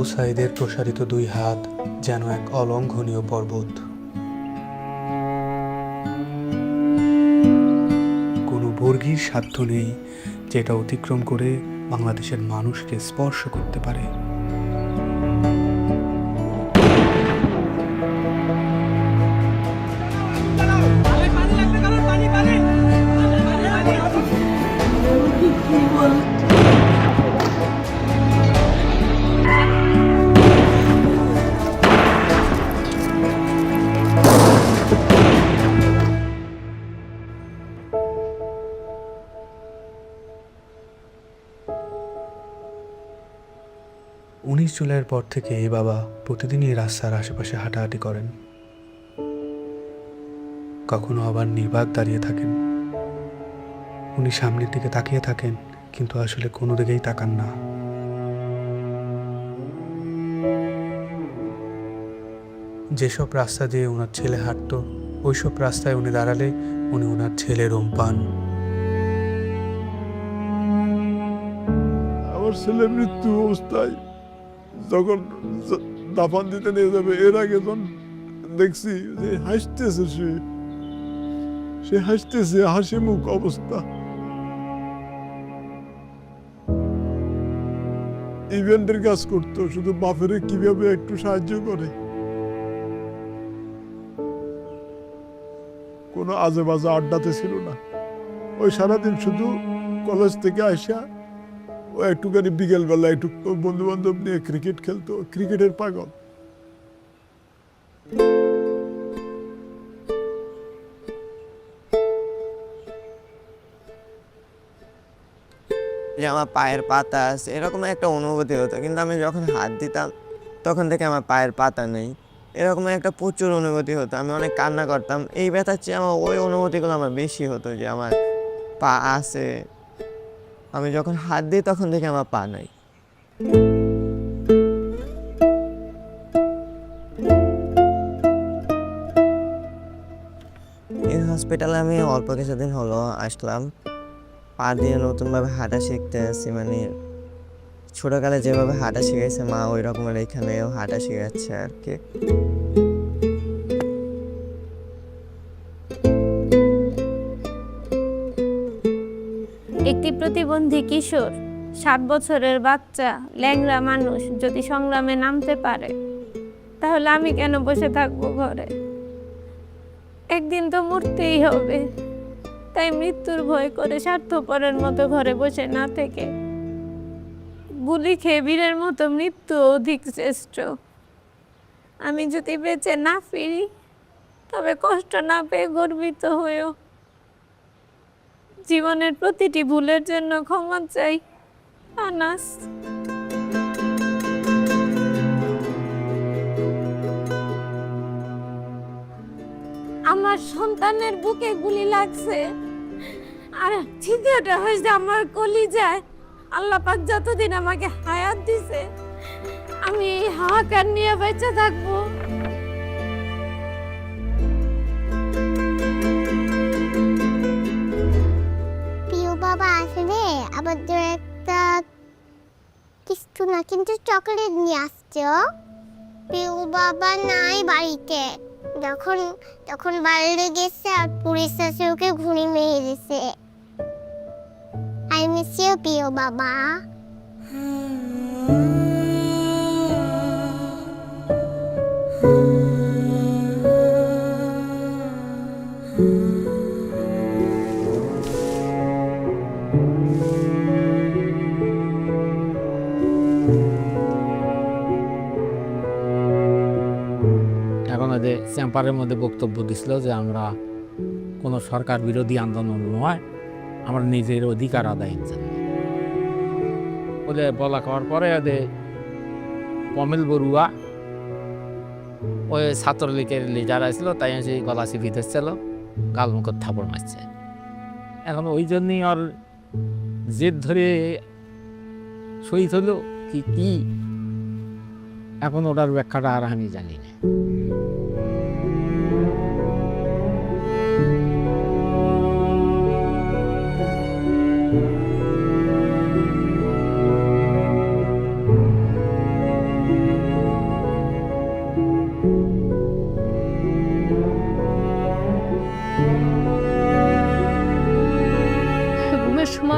আবু সাঈদের প্রসারিত দুই হাত যেন এক অলঙ্ঘনীয় পর্বত। কোনো বর্গীর সাধ্য নেই যেটা অতিক্রম করে বাংলাদেশের মানুষকে স্পর্শ করতে পারে। জুলাইয়ের পর থেকে বাবা প্রতিদিনই রাস্তার আশেপাশে হাঁটাহাঁটি করেন। কখনো আবার নির্বাক দাঁড়িয়ে থাকেন। উনি সামনের দিকে তাকিয়ে থাকেন, কিন্তু আসলে কোনো দিকেই তাকান না। যেসব রাস্তা দিয়ে ওনার ছেলে হাঁটতো, ওইসব রাস্তায় উনি দাঁড়ালে উনি ওনার ছেলে রোম পান। আমার ছেলে মৃত্যু অবস্থায় যখন দাফন দিতে নিয়ে যাবে, এর আগে যখন দেখছি যে হাসতেছে, সে হাসতেছে, হাসি মুখ অবস্থা। ইভেন্টের কাজ করতো, শুধু বাপেরে কিভাবে একটু সাহায্য করে। কোনো আজে বাজে আড্ডাতে ছিল না। ওই সারাদিন শুধু কলেজ থেকে আসা, ও একটুখানি বিকেলবেলা একটু বন্ধু বান্ধব নিয়ে ক্রিকেট খেলতো, ক্রিকেটের পাগল। যে আমার পায়ের পাতা আছে, এরকম একটা অনুভূতি হতো। কিন্তু আমি যখন হাত দিতাম তখন থেকে আমার পায়ের পাতা নেই, এরকম একটা প্রচুর অনুভূতি হতো। আমি অনেক কান্না করতাম। এই ব্যথার চেয়ে আমার ওই অনুভূতিগুলো আমার বেশি হতো, যে আমার পা আছে। আমি যখন হাত দিই তখন থেকে আমার পা নাই। এই হসপিটালে আমি অল্প কিছুদিন হলো আসলাম। পা দিয়ে নতুনভাবে হাঁটা শিখতে আসছি। মানে ছোটকালে যেভাবে হাঁটা শিখেছে মা, ওই রকমের এখানেও হাঁটা শিখাচ্ছে আর কি। একটি প্রতিবন্ধী কিশোর, 7 বছরের বাচ্চা, ল্যাংড়া মানুষ যদি সংগ্রামে নামতে পারে, তাহলে আমি কেন বসে থাকবো ঘরে? একদিন তো মরতেই হবে। তাই মৃত্যুর ভয় করে স্বার্থপরের মতো ঘরে বসে না থেকে গুলি খেয়ে বীরের মতো মৃত্যু অধিক শ্রেষ্ঠ। আমি যদি বেঁচে না ফিরি, তবে কষ্ট না পেয়ে গর্বিত হয়েও জীবনের প্রতিটি ভুলের জন্য ক্ষমা চাই। আনাস। আমার সন্তানের বুকে গুলি লাগছে, আর ছিদ্রটা হয়েছে আমার কলিজায়। আল্লাহ পাক যতদিন আমাকে হায়াত দিছে, আমি এই হাহাকার নিয়ে বেঁচে থাকবো। প্রিয় বাবা আসলে আমাদের একটা কিছু না, কিন্তু চকলেট নিয়ে আসছে। প্রিয় বাবা নাই বাড়িতে। তখন বাইরে গেছে আর পুলিশ এসে ওকে ঘুড়ি মেরে দিয়েছে। আই মিস ইউ প্রিয় বাবা। এখন যে চেম্বারের মধ্যে বক্তব্য দিছিল যে আমরা কোনো সরকার বিরোধী আন্দোলন নয়, আমরা নিজের অধিকার আদায়ের জন্য বলে বলা করার পরে ওদের পমেল বড়ুয়া ওই ছাত্রলীগের লিডার আসছিল, তাই সেই গলা চিপি ধরছিল, গালমুখত থাপড় মারছে। এখন ওই জন্যই ওর জেদ ধরে শহীদ হলো কি এখন ওটার ব্যাখ্যাটা আর আমি জানি না।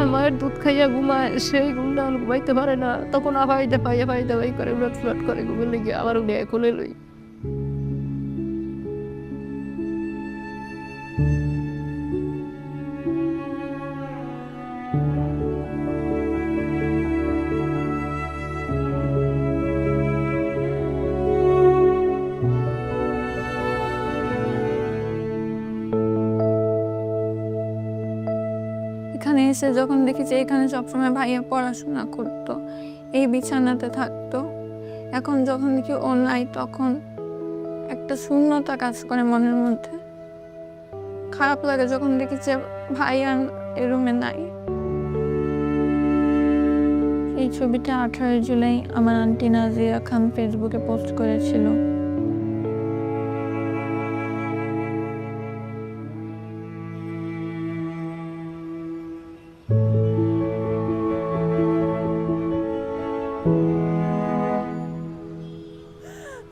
আমার মায়ের দুধ খাইয়া ঘুমায়, সেই ঘুমটা ঘুমাইতে পারে না, তখন আবাইতে পাইয়া পাইতে পাই করে উলট ফুলট করে ঘুমে লেগে আবার উঠে কোলে লই। এখানে এসে যখন দেখি যে এখানে সবসময় ভাইয়া পড়াশোনা করতো, এই বিছানাতে থাকতো, এখন যখন দেখি ও নাই তখন একটা শূন্যতা কাজ করে মনের মধ্যে। খারাপ লাগে যখন দেখি যে ভাইয়া এই রুমে নাই। এই ছবিটা 18 জুলাই আমার আন্টি নাজিয়া খান ফেসবুকে পোস্ট করেছিল।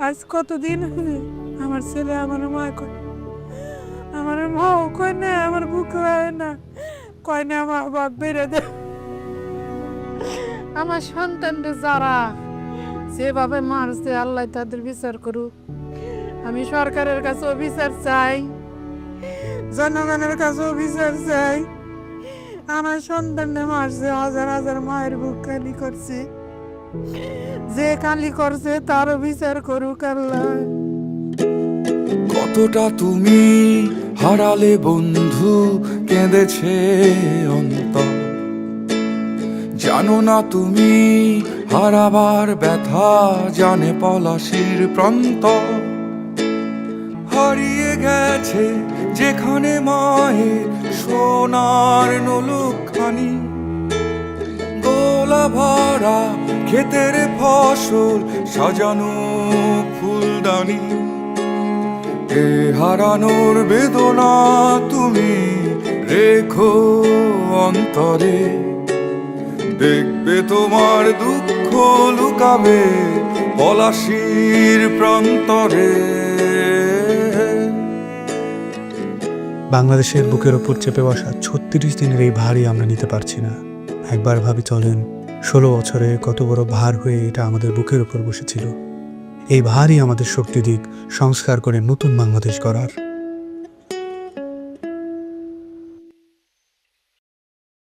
আজ কতদিন হলে আমার ছেলে আমার মা কয়, আমার মাও কয় না, আমার বুক হয় না, কয় না আমার বাপ বেড়ে দে। আমার সন্তানদের যারা যেভাবে মারছে আল্লাহ তাদের বিচার করুক। আমি সরকারের কাছেও বিচার চাই, জনগণের কাছেও বিচার চাই। আমার সন্তানদের মারছে, হাজার হাজার মায়ের বুক খালি করছে, যে কালি করছে তারও বিচার করুক আল্লাহ। কতটা তুমি হারালে বন্ধু, কেঁদেছে অন্তর। জানো না তুমি হারাবার ব্যথা, জানে পলাশির প্রান্ত। হারিয়ে গেছে যেখানে মায়ের সোনার নলুকখানি, দোলা ভরা ক্ষেতের ফসল, সাজানো ফুলদানি। এ হারানোর বেদনা তুমি রেখো অন্তরে, দেখবে তোমার দুঃখ লুকাবে পলাশির প্রান্তরে। বাংলাদেশের বুকের ওপর চেপে বসা 36 দিনের এই ভারই আমরা নিতে পারছি না। একবার ভাবি চলেন 16 বছরে কত বড় ভার হয়ে এটা আমাদের বুকের ওপর বসেছিল। এই ভারই আমাদের শক্তি দিক সংস্কার করে নতুন বাংলাদেশ গড়ার।